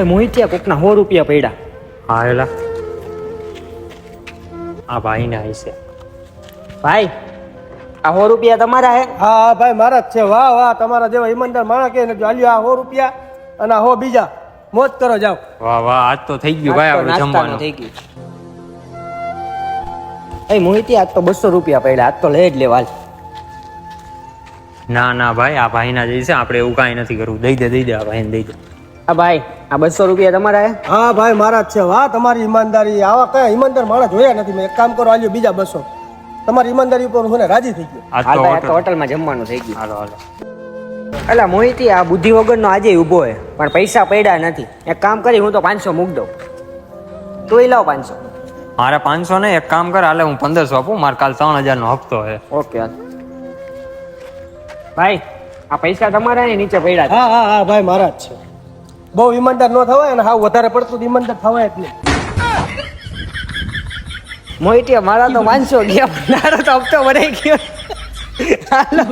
એ મોહિતિયા કોકના 100 રૂપિયા પડ્યા. હા એલા આ ભાઈ ને આઈ છે. ભાઈ આ 100 રૂપિયા તમારા હે? હા હા ભાઈ મારા જ છે. વાહ વાહ, તમારા જેવા ઈમાનદાર માણસ કે હાલ્યો આ 100 રૂપિયા અને આ 100 બીજા. મોજ કરો, જાઓ. વાહ વાહ, આજ તો થઈ ગયું ભાઈ આપણે જમવાનું. થઈ ગયું. એ મોહિતિયા આજ તો 200 રૂપિયા પડ્યા, આજ તો લઈ જ લેવાલ. ના ના ભાઈ, આ ભાઈ ના જઈ છે, આપણે એવું કાંઈ નથી કરવું. દઈ દે આ ભાઈને દઈ દે. આ ભાઈ આ 200 રૂપિયા તમારા હે? હા ભાઈ મારા જ છે. વાહ તમારી ઈમાનદારી, આવા કયા ઈમાનદાર માણસ જોયા નથી મેં. એક કામ કરો, હાલ્યો બીજા 200. તમારી ઈમાનદારી ઉપર હું રાજી થઈ ગયો. આજ હાલ તો ભાઈ, આ તો હોટલમાં જમવાનું થઈ ગયું. હાલો હાલો. અલા મોહિતિયા આ બુદ્ધિ વગરનો આજે ઊભો હે, પણ પૈસા પડ્યા નથી. એક કામ કરી, હું તો 500 મૂક દઉં, તું લાવ 500. મારે 500 ને એક કામ કર, હાલે હું 1500 આપું. મારે કાલ 3000 નો હપ્તો છે. ઓકે ભાઈ આ પૈસા તમારા હે, નીચે પડ્યા છે. હા હા હા ભાઈ મારા જ છે. બહુ ઈમાનદાર ન થવાય અને હા વધારે પડતું ઈમાનદાર થવાય જ નહીં. મોહિતિયા મારા તો 500 ગયા, મારો તો હપ્તો ભરાઈ ગયો. હાલો